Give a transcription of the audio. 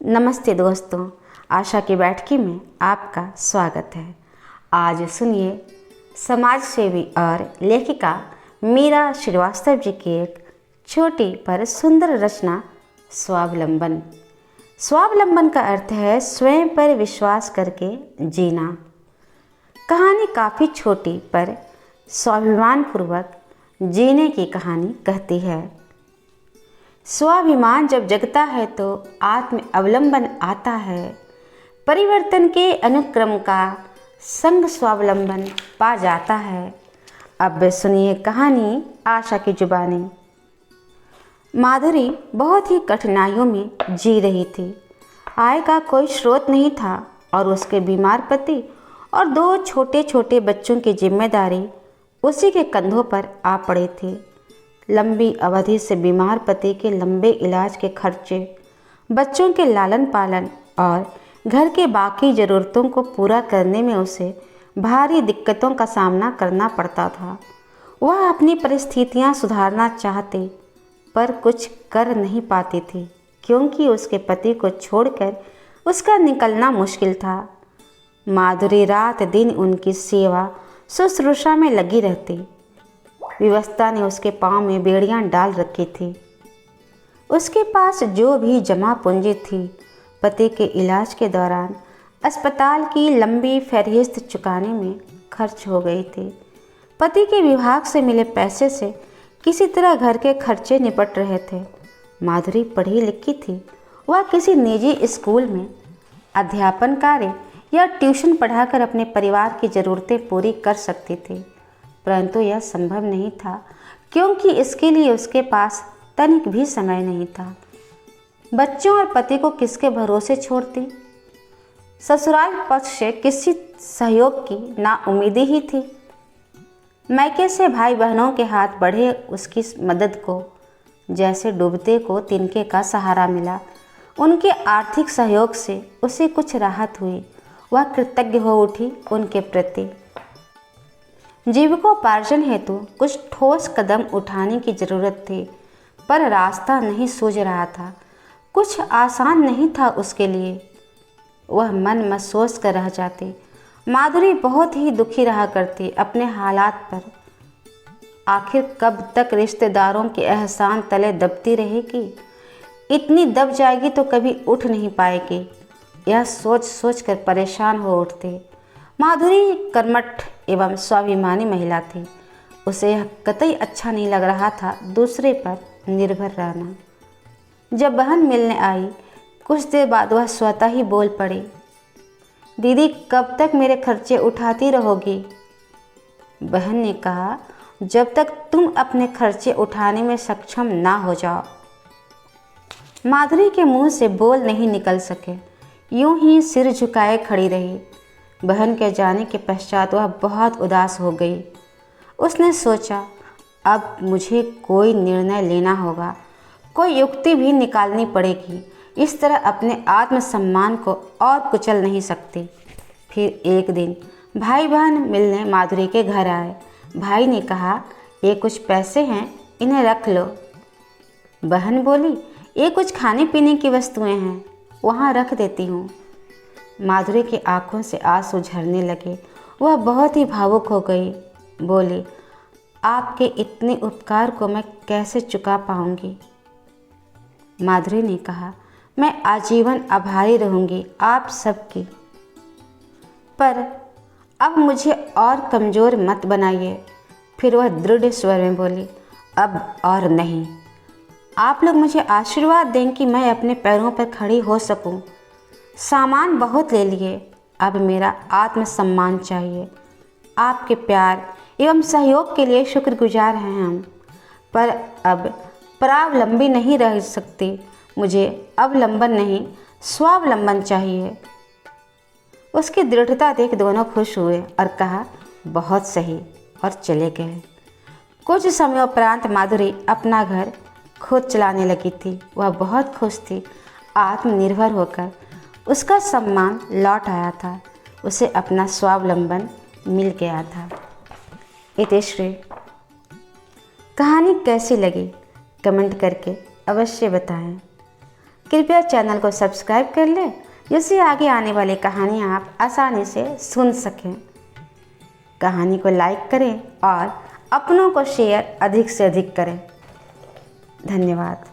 नमस्ते दोस्तों, आशा की बैठकी में आपका स्वागत है। आज सुनिए समाज सेवी और लेखिका मीरा श्रीवास्तव जी की एक छोटी पर सुंदर रचना स्वावलंबन। स्वावलंबन का अर्थ है स्वयं पर विश्वास करके जीना। कहानी काफ़ी छोटी पर स्वाभिमानपूर्वक जीने की कहानी कहती है। स्वाभिमान जब जगता है तो आत्म अवलंबन आता है। परिवर्तन के अनुक्रम का संग स्वावलंबन पा जाता है। अब सुनिए कहानी आशा की जुबानी। माधुरी बहुत ही कठिनाइयों में जी रही थी। आय का कोई स्रोत नहीं था और उसके बीमार पति और 2 छोटे छोटे बच्चों की जिम्मेदारी उसी के कंधों पर आ पड़े थे। लंबी अवधि से बीमार पति के लंबे इलाज के खर्चे, बच्चों के लालन पालन और घर के बाकी ज़रूरतों को पूरा करने में उसे भारी दिक्कतों का सामना करना पड़ता था। वह अपनी परिस्थितियां सुधारना चाहती पर कुछ कर नहीं पाती थी, क्योंकि उसके पति को छोड़कर उसका निकलना मुश्किल था। माधुरी रात दिन उनकी सेवा शुश्रूषा में लगी रहती। व्यवस्था ने उसके पांव में बेड़ियां डाल रखी थी। उसके पास जो भी जमा पूंजी थी पति के इलाज के दौरान अस्पताल की लंबी फहरिस्त चुकाने में खर्च हो गई थी। पति के विभाग से मिले पैसे से किसी तरह घर के खर्चे निपट रहे थे। माधुरी पढ़ी लिखी थी। वह किसी निजी स्कूल में अध्यापन कार्य या ट्यूशन पढ़ाकर अपने परिवार की ज़रूरतें पूरी कर सकती थी, परंतु यह संभव नहीं था, क्योंकि इसके लिए उसके पास तनिक भी समय नहीं था। बच्चों और पति को किसके भरोसे छोड़ती? ससुराल पक्ष से किसी सहयोग की नाउम्मीदी ही थी। मैके से भाई बहनों के हाथ बढ़े उसकी मदद को जैसे डूबते को तिनके का सहारा मिला। उनके आर्थिक सहयोग से उसे कुछ राहत हुई। वह कृतज्ञ हो उठी उनके प्रति। जीविकोपार्जन हेतु कुछ ठोस कदम उठाने की जरूरत थी, पर रास्ता नहीं सूझ रहा था। कुछ आसान नहीं था उसके लिए। वह मन महसूस कर रह जाती। माधुरी बहुत ही दुखी रहा करती अपने हालात पर। आखिर कब तक रिश्तेदारों के एहसान तले दबती रहेगी? इतनी दब जाएगी तो कभी उठ नहीं पाएगी। यह सोच सोच कर परेशान हो उठती। माधुरी कर्मठ एवं स्वाभिमानी महिला थी। उसे यह कतई अच्छा नहीं लग रहा था दूसरे पर निर्भर रहना। जब बहन मिलने आई, कुछ देर बाद वह स्वतः ही बोल पड़ी, दीदी कब तक मेरे खर्चे उठाती रहोगी? बहन ने कहा, जब तक तुम अपने खर्चे उठाने में सक्षम ना हो जाओ। माधुरी के मुंह से बोल नहीं निकल सके। यूं ही सिर झुकाए खड़ी रही। बहन के जाने के पश्चात वह बहुत उदास हो गई। उसने सोचा, अब मुझे कोई निर्णय लेना होगा, कोई युक्ति भी निकालनी पड़ेगी। इस तरह अपने आत्मसम्मान को और कुचल नहीं सकती। फिर एक दिन भाई बहन मिलने माधुरी के घर आए। भाई ने कहा, ये कुछ पैसे हैं, इन्हें रख लो। बहन बोली, ये कुछ खाने पीने की वस्तुएं हैं, वहाँ रख देती हूँ। माधुरी की आंखों से आंसू झरने लगे। वह बहुत ही भावुक हो गई। बोली, आपके इतने उपकार को मैं कैसे चुका पाऊंगी? माधुरी ने कहा, मैं आजीवन आभारी रहूंगी आप सबकी, पर अब मुझे और कमज़ोर मत बनाइए। फिर वह दृढ़ स्वर में बोली, अब और नहीं। आप लोग मुझे आशीर्वाद दें कि मैं अपने पैरों पर खड़ी हो सकूं। सामान बहुत ले लिए, अब मेरा आत्मसम्मान चाहिए। आपके प्यार एवं सहयोग के लिए शुक्रगुजार हैं हम, पर अब परावलंबी नहीं रह सकती। मुझे अवलंबन नहीं, स्वावलंबन चाहिए। उसकी दृढ़ता देख दोनों खुश हुए और कहा, बहुत सही, और चले गए। कुछ समयोपरांत माधुरी अपना घर खुद चलाने लगी थी। वह बहुत खुश थी। आत्मनिर्भर होकर उसका सम्मान लौट आया था। उसे अपना स्वावलंबन मिल गया था। इतिश्री। कहानी कैसी लगी कमेंट करके अवश्य बताएं। कृपया चैनल को सब्सक्राइब कर लें, जिससे आगे आने वाली कहानियाँ आप आसानी से सुन सकें। कहानी को लाइक करें और अपनों को शेयर अधिक से अधिक करें। धन्यवाद।